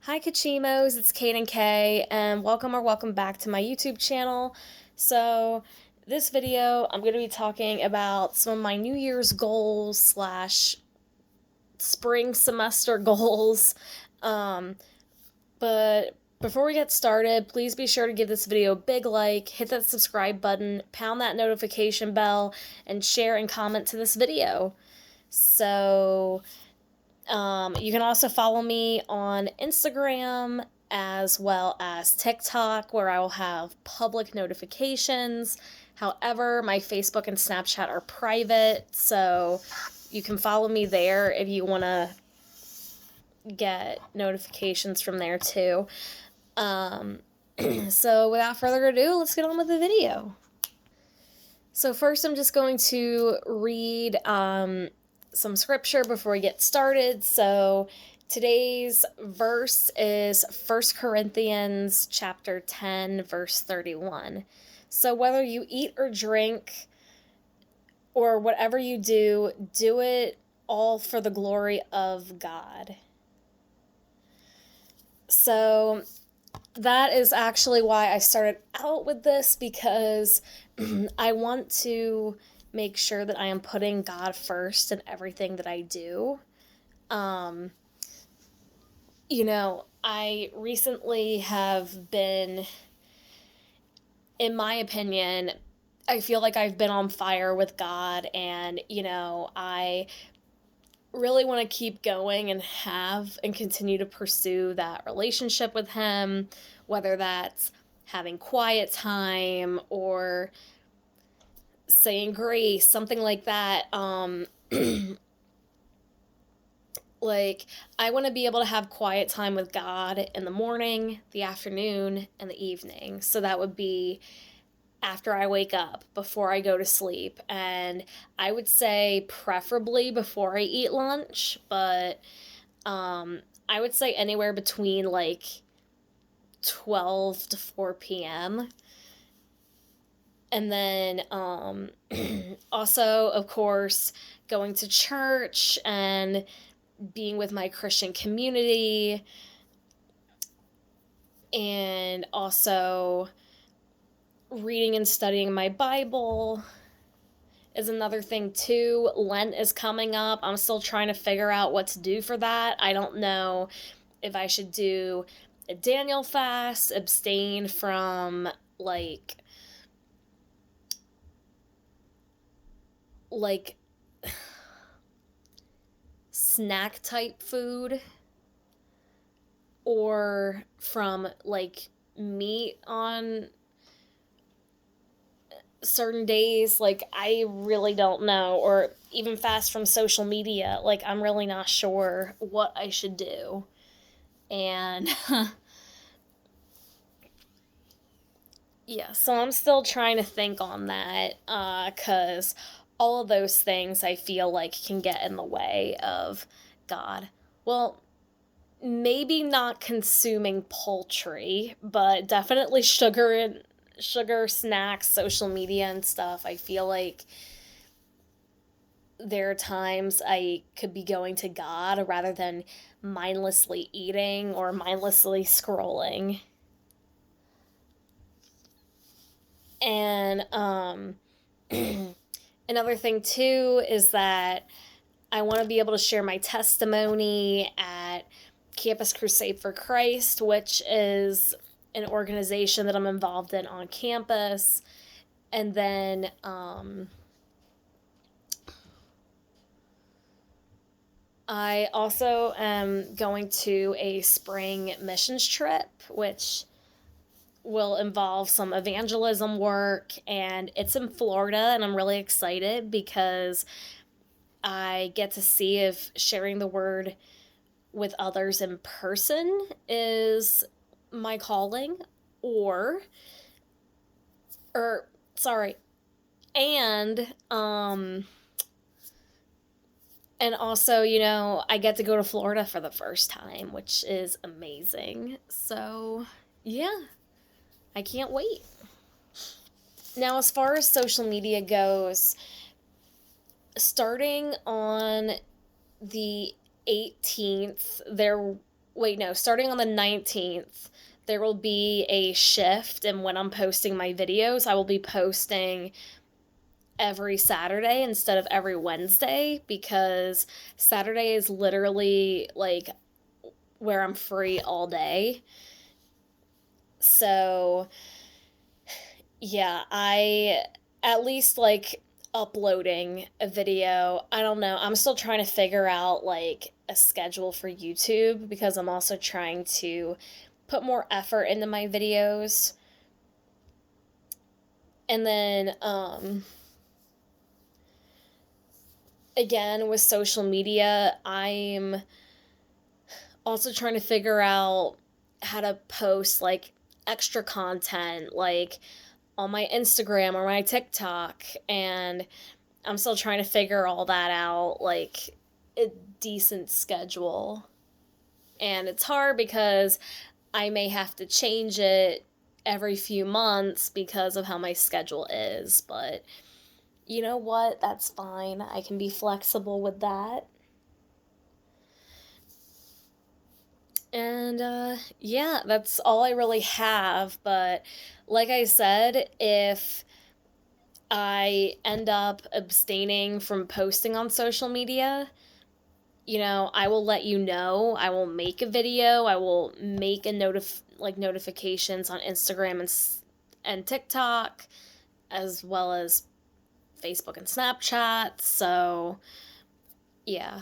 Hi kochemos, it's Caidyn K, and welcome back to my YouTube channel. So, this video, I'm going to be talking about some of my New Year's goals slash spring semester goals. But before we get started, please be sure to give this video a big like, hit that subscribe button, pound that notification bell, and share and comment to this video. So, you can also follow me on Instagram as well as TikTok, where I will have public notifications. However, my Facebook and Snapchat are private, so you can follow me there if you want to get notifications from there too. So without further ado, let's get on with the video. So first I'm just going to read some scripture before we get started. So today's verse is 1 Corinthians chapter 10, verse 31. So whether you eat or drink or whatever you do, do it all for the glory of God. So that is actually why I started out with this, because I want to make sure that I am putting God first in everything that I do. I recently have been, in my opinion, I feel like I've been on fire with God, and, I really want to keep going and have and continue to pursue that relationship with Him, whether that's having quiet time or saying grace, something like that. Like, I want to be able to have quiet time with God in the morning, the afternoon, and the evening. So that would be after I wake up, before I go to sleep, and I would say preferably before I eat lunch, but I would say anywhere between like 12 to 4 p.m. And then also, of course, going to church and being with my Christian community, and also reading and studying my Bible is another thing too. Lent is coming up. I'm still trying to figure out what to do for that. I don't know if I should do a Daniel fast, abstain from like snack type food, or from like meat on certain days. Like, I really don't know. Or even fast from social media. Like, I'm really not sure what I should do. And yeah, so I'm still trying to think on that, because all of those things I feel like can get in the way of God. Well, maybe not consuming poultry, but definitely sugar, snacks, social media and stuff. I feel like there are times I could be going to God rather than mindlessly eating or mindlessly scrolling. And another thing too is that I want to be able to share my testimony at Campus Crusade for Christ, which is an organization that I'm involved in on campus. And then I also am going to a spring missions trip, which will involve some evangelism work, and it's in Florida, and I'm really excited because I get to see if sharing the word with others in person is my calling, and also, I get to go to Florida for the first time, which is amazing. So, yeah, I can't wait. Now, as far as social media goes, starting on the 18th, there starting on the 19th, there will be a shift in when I'm posting my videos. I will be posting every Saturday instead of every Wednesday, because Saturday is literally like where I'm free all day. So yeah, I at least like uploading a video. I don't know. I'm still trying to figure out like a schedule for YouTube, because I'm also trying to put more effort into my videos. And then again, with social media, I'm also trying to figure out how to post like extra content like on my Instagram or my TikTok, and I'm still trying to figure all that out, like a decent schedule. And it's hard because I may have to change it every few months because of how my schedule is, but you know what? That's fine. I can be flexible with that. And yeah, that's all I really have. But like I said, if I end up abstaining from posting on social media, I will let you know. I will make a video. I will make notifications on Instagram and TikTok, as well as Facebook and Snapchat. So yeah.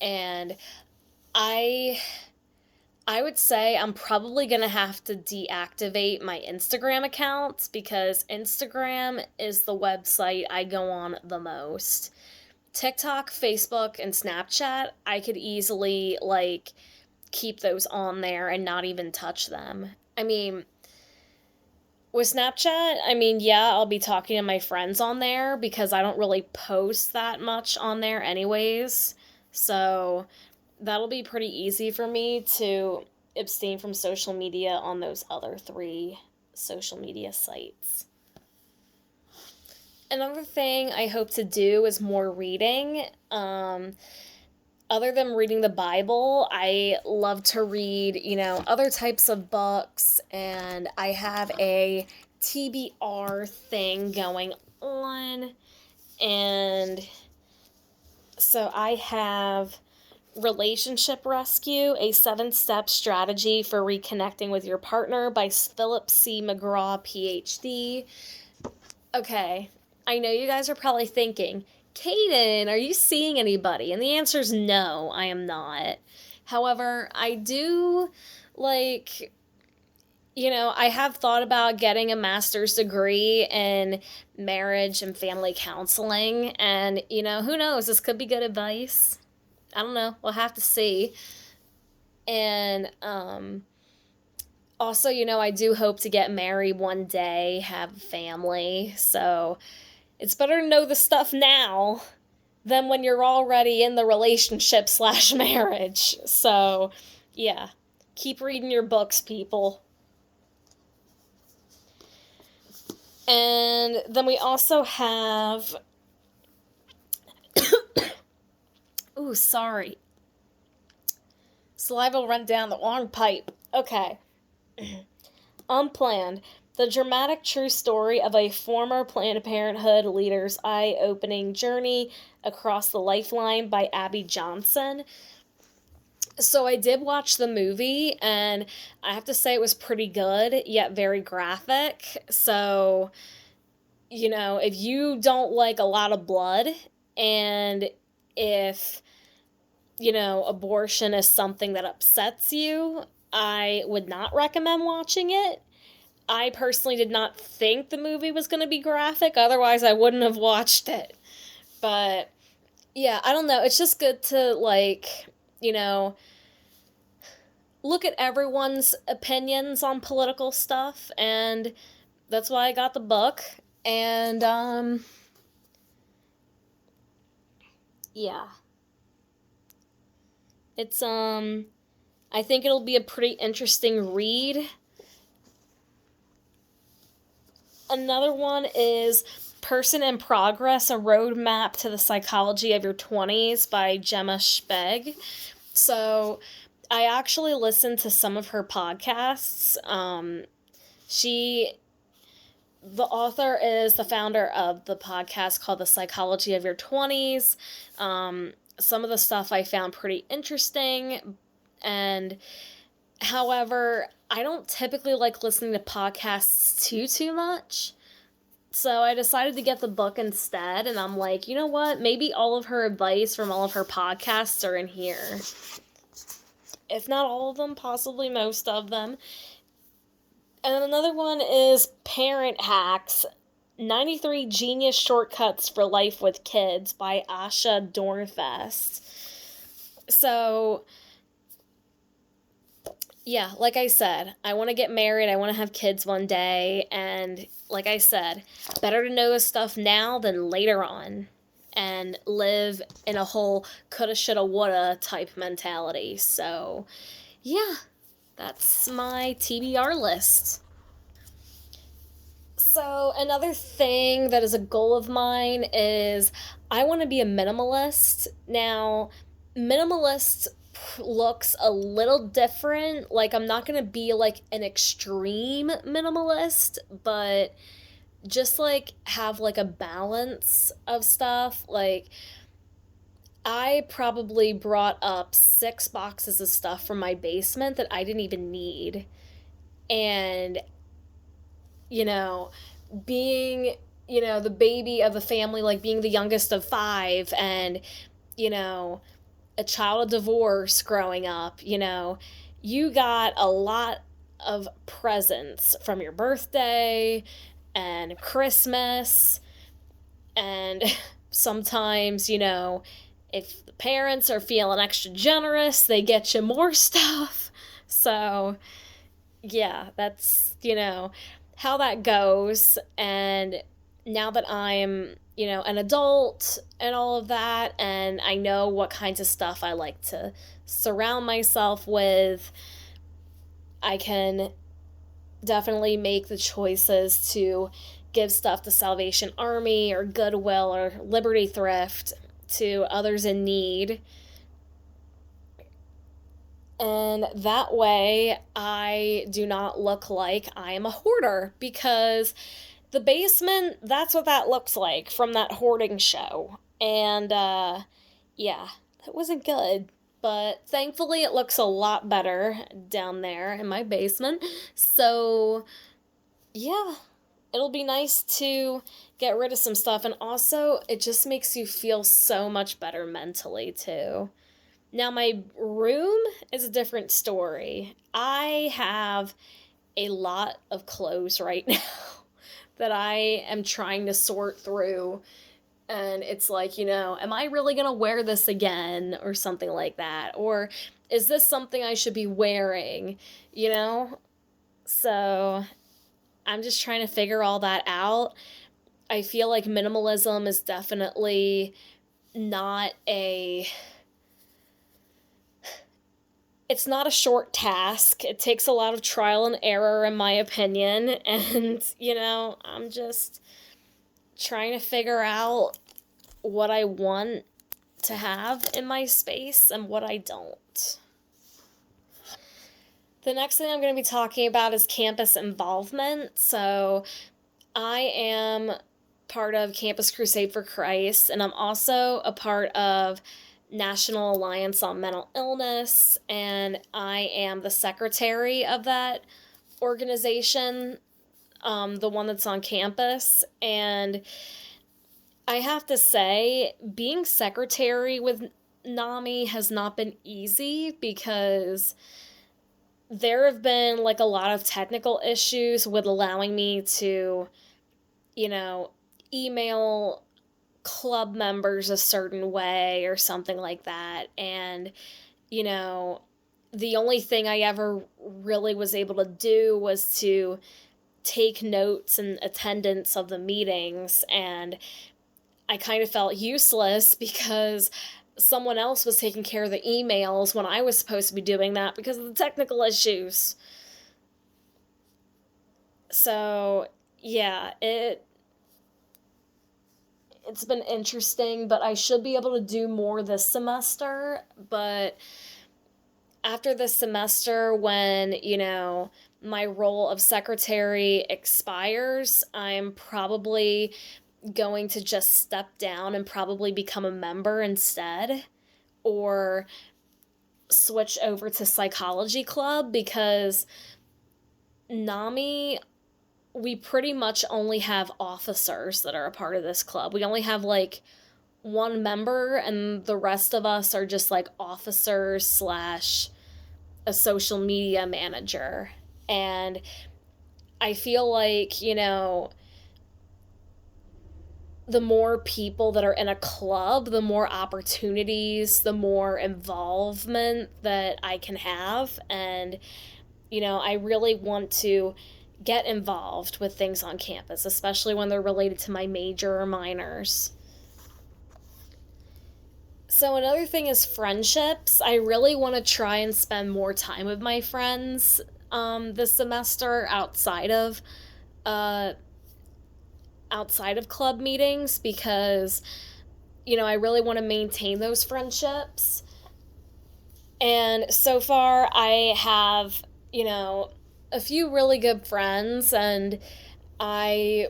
And I would say I'm probably going to have to deactivate my Instagram accounts, because Instagram is the website I go on the most. TikTok, Facebook, and Snapchat, I could easily, keep those on there and not even touch them. I mean, with Snapchat, yeah, I'll be talking to my friends on there because I don't really post that much on there anyways. So that'll be pretty easy for me to abstain from social media on those other 3 social media sites. Another thing I hope to do is more reading. Other than reading the Bible, I love to read, other types of books, and I have a TBR thing going on. And so I have Relationship Rescue, a 7-step strategy for reconnecting with your partner by Philip C. McGraw, PhD. Okay, I know you guys are probably thinking, Caidyn, are you seeing anybody? And the answer is no, I am not. However, I do, I have thought about getting a master's degree in marriage and family counseling, and, who knows, this could be good advice. I don't know. We'll have to see. And also, I do hope to get married one day, have a family. So it's better to know the stuff now than when you're already in the relationship / marriage. So, yeah. Keep reading your books, people. And then we also have... Ooh, sorry. Saliva run down the wrong pipe. Okay. Unplanned. The dramatic true story of a former Planned Parenthood leader's eye-opening journey across the lifeline by Abby Johnson. So I did watch the movie, and I have to say it was pretty good, yet very graphic. So, if you don't like a lot of blood, and if, abortion is something that upsets you, I would not recommend watching it. I personally did not think the movie was going to be graphic, otherwise I wouldn't have watched it. But, yeah, I don't know, it's just good to, look at everyone's opinions on political stuff, and that's why I got the book. And, yeah. It's, I think it'll be a pretty interesting read. Another one is Person in Progress, A Roadmap to the Psychology of Your 20s by Gemma Speg. So, I actually listened to some of her podcasts. The author is the founder of the podcast called The Psychology of Your 20s. Some of the stuff I found pretty interesting, and however, I don't typically like listening to podcasts too much. So I decided to get the book instead, and I'm like, you know what? Maybe all of her advice from all of her podcasts are in here. If not all of them, possibly most of them. And another one is Parent Hacks, 93 Genius Shortcuts for Life with Kids by Asha Dornfest. So, yeah, like I said, I want to get married, I want to have kids one day, and like I said, better to know this stuff now than later on, and live in a whole coulda, shoulda, woulda type mentality. So, yeah, that's my TBR list. So, another thing that is a goal of mine is I want to be a minimalist. Now, minimalist looks a little different. Like, I'm not going to be like an extreme minimalist, but just like have like a balance of stuff. Like, I probably brought up 6 boxes of stuff from my basement that I didn't even need. And you know, being, the baby of the family, like being the youngest of 5 and, you know, a child of divorce growing up, you got a lot of presents from your birthday and Christmas. And sometimes, if the parents are feeling extra generous, they get you more stuff. So, yeah, that's, how that goes. And now that I'm, an adult and all of that, and I know what kinds of stuff I like to surround myself with, I can definitely make the choices to give stuff to Salvation Army or Goodwill or Liberty Thrift to others in need. And that way, I do not look like I am a hoarder, because the basement, that's what that looks like from that hoarding show. And, yeah, that wasn't good. But thankfully, it looks a lot better down there in my basement. So, yeah, it'll be nice to get rid of some stuff. And also, it just makes you feel so much better mentally, too. Now, my room is a different story. I have a lot of clothes right now that I am trying to sort through. And it's like, am I really going to wear this again or something like that? Or is this something I should be wearing? So I'm just trying to figure all that out. I feel like minimalism is definitely not it's not a short task. It takes a lot of trial and error, in my opinion. And, I'm just trying to figure out what I want to have in my space and what I don't. The next thing I'm going to be talking about is campus involvement. So I am part of Campus Crusade for Christ, and I'm also a part of National Alliance on Mental Illness, and I am the secretary of that organization, the one that's on campus. And I have to say, being secretary with NAMI has not been easy, because there have been like a lot of technical issues with allowing me to, email club members a certain way or something like that. And, the only thing I ever really was able to do was to take notes and attendance of the meetings. And I kind of felt useless because someone else was taking care of the emails when I was supposed to be doing that because of the technical issues. So, yeah, it's been interesting, but I should be able to do more this semester. But after this semester, when, my role of secretary expires, I'm probably going to just step down and probably become a member instead, or switch over to psychology club, because NAMI, we pretty much only have officers that are a part of this club. We only have like one member, and the rest of us are just like officers slash a social media manager. And I feel like, the more people that are in a club, the more opportunities, the more involvement that I can have. And, I really want to get involved with things on campus, especially when they're related to my major or minors. So, another thing is friendships. I really want to try and spend more time with my friends this semester uh, outside of club meetings, because I really want to maintain those friendships. And so far I have, a few really good friends, and I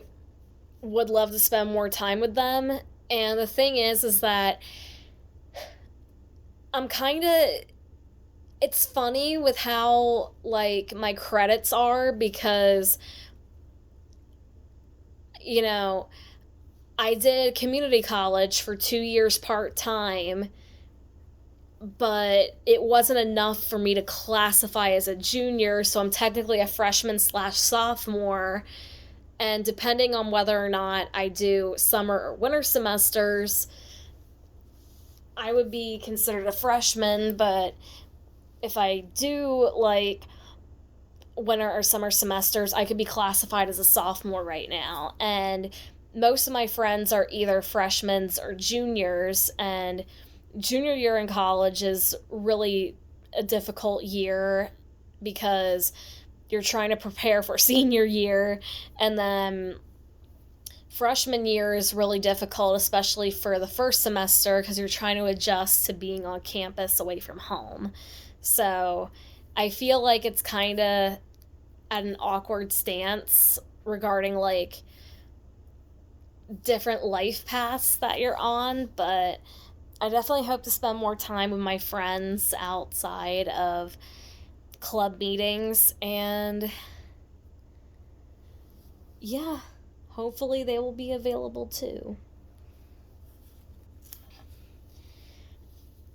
would love to spend more time with them. And the thing is that I'm kind of, it's funny with how like my credits are, because I did community college for 2 years part-time, but it wasn't enough for me to classify as a junior, so I'm technically a freshman slash sophomore. And depending on whether or not I do summer or winter semesters, I would be considered a freshman, but if I do like winter or summer semesters, I could be classified as a sophomore right now. And most of my friends are either freshmen or juniors, and junior year in college is really a difficult year, because you're trying to prepare for senior year, and then freshman year is really difficult, especially for the first semester, because you're trying to adjust to being on campus away from home. So I feel like it's kind of at an awkward stance regarding like different life paths that you're on, but I definitely hope to spend more time with my friends outside of club meetings, and yeah, hopefully they will be available too.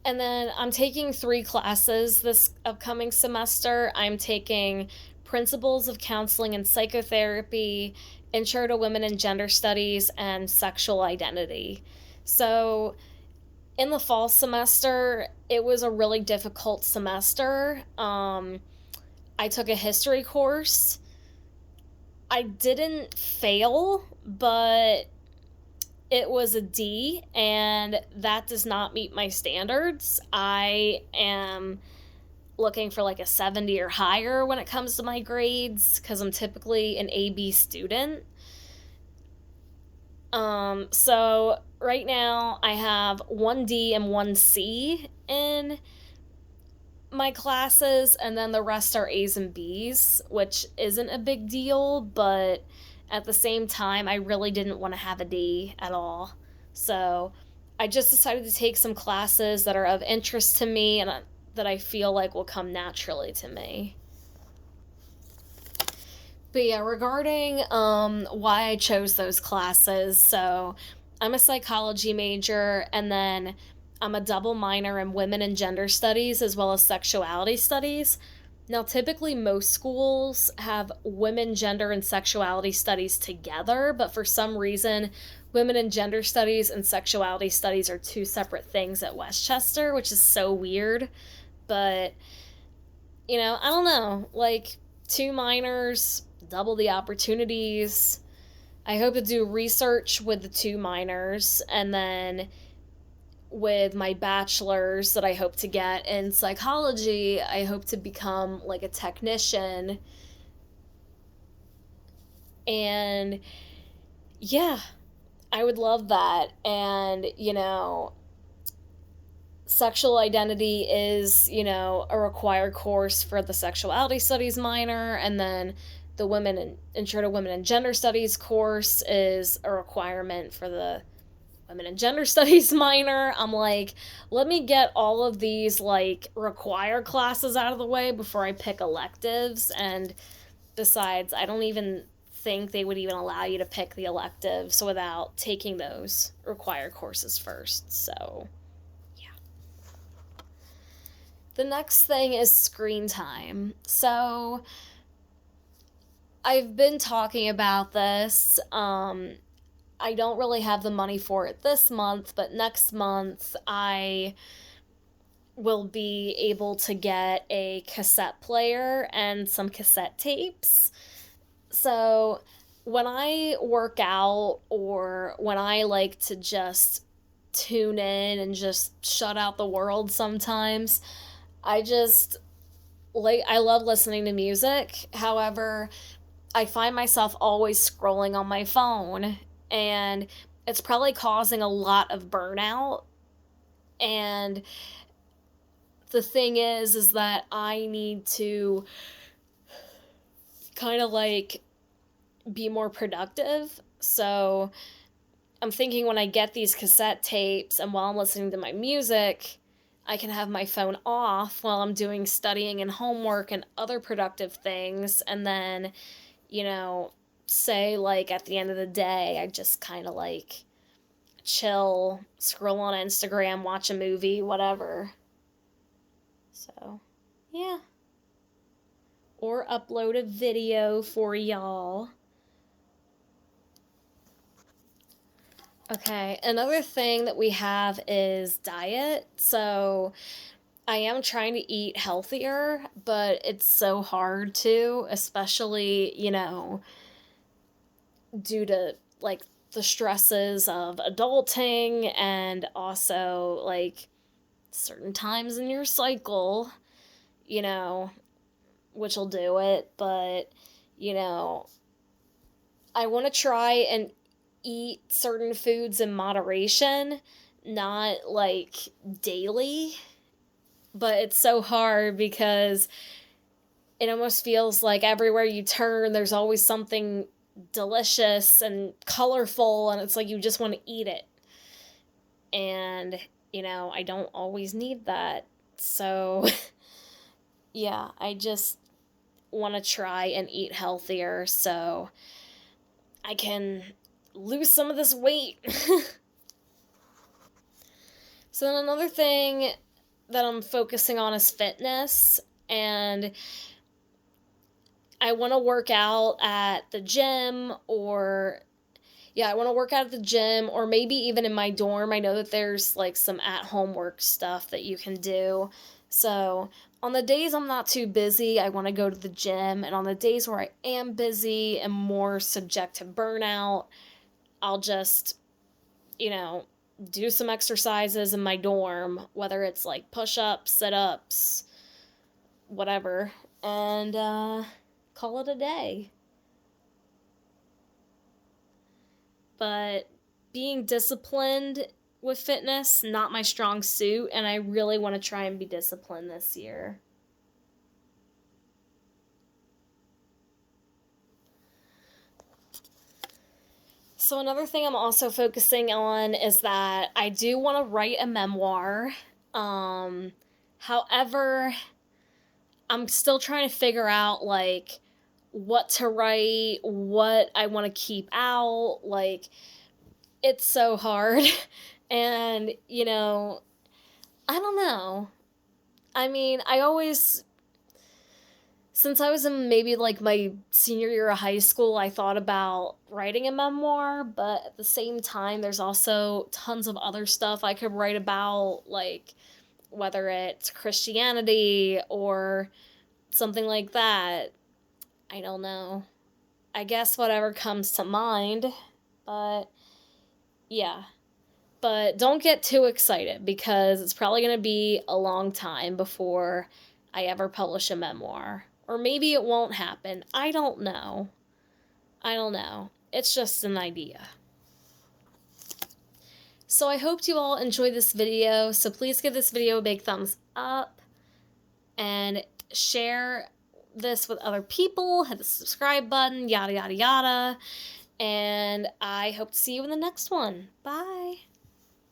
And then I'm taking 3 classes this upcoming semester. I'm taking Principles of Counseling and Psychotherapy, Intro to Women and Gender Studies, and Sexual Identity. So in the fall semester, it was a really difficult semester. I took a history course. I didn't fail, but it was a D, and that does not meet my standards. I am looking for like a 70 or higher when it comes to my grades, because I'm typically an AB student. So right now I have 1D and 1C in my classes, and then the rest are A's and B's, which isn't a big deal, but at the same time, I really didn't want to have a D at all. So I just decided to take some classes that are of interest to me, and that I feel like will come naturally to me. But yeah, regarding why I chose those classes, so I'm a psychology major, and then I'm a double minor in women and gender studies as well as sexuality studies. Now, typically, most schools have women, gender, and sexuality studies together, but for some reason, women and gender studies and sexuality studies are 2 separate things at Westchester, which is so weird. But, I don't know. Like, 2 minors, double the opportunities. I hope to do research with the 2 minors, and then with my bachelor's that I hope to get in psychology, I hope to become like a technician. And yeah, I would love that. And, sexual identity is, you know, a required course for the sexuality studies minor, and then the Intro to Women and Gender Studies course is a requirement for the Women and Gender Studies minor. I'm like, let me get all of these, like, required classes out of the way before I pick electives. And besides, I don't even think they would even allow you to pick the electives without taking those required courses first. So, yeah. The next thing is screen time. So, I've been talking about this. I don't really have the money for it this month, but next month I will be able to get a cassette player and some cassette tapes. So when I work out or when I like to just tune in and just shut out the world sometimes, I love listening to music. However, I find myself always scrolling on my phone, and it's probably causing a lot of burnout. And the thing is that I need to kind of like be more productive. So I'm thinking when I get these cassette tapes and while I'm listening to my music, I can have my phone off while I'm doing studying and homework and other productive things. And then, you know, say like at the end of the day, I just kind of like chill, scroll on Instagram, watch a movie, whatever. So, yeah. Or upload a video for y'all. Okay, another thing that we have is diet. So, I am trying to eat healthier, but it's so hard to, especially, you know, due to like the stresses of adulting and also like certain times in your cycle, you know, which will do it. But, you know, I want to try and eat certain foods in moderation, not like daily. But it's so hard because it almost feels like everywhere you turn, there's always something delicious and colorful, and it's like you just want to eat it. And, you know, I don't always need that. So, yeah, I just want to try and eat healthier so I can lose some of this weight. So then another thing that I'm focusing on is fitness, and I want to work out at the gym or maybe even in my dorm. I know that there's like some at-home work stuff that you can do. So on the days I'm not too busy, I want to go to the gym. And on the days where I am busy and more subject to burnout, I'll just, you know, do some exercises in my dorm, whether it's like push-ups, sit-ups, whatever, and call it a day. But being disciplined with fitness, not my strong suit, and I really want to try and be disciplined this year. So another thing I'm also focusing on is that I do want to write a memoir. However, I'm still trying to figure out like what to write, what I want to keep out. Like, it's so hard. And, you know, I don't know. I mean, since I was in maybe like my senior year of high school, I thought about writing a memoir, but at the same time, there's also tons of other stuff I could write about, like whether it's Christianity or something like that. I don't know. I guess whatever comes to mind, but yeah. But don't get too excited because it's probably going to be a long time before I ever publish a memoir. Or maybe it won't happen. I don't know. It's just an idea. So I hope you all enjoyed this video. So please give this video a big thumbs up and share this with other people. Hit the subscribe button, yada, yada, yada. And I hope to see you in the next one. Bye.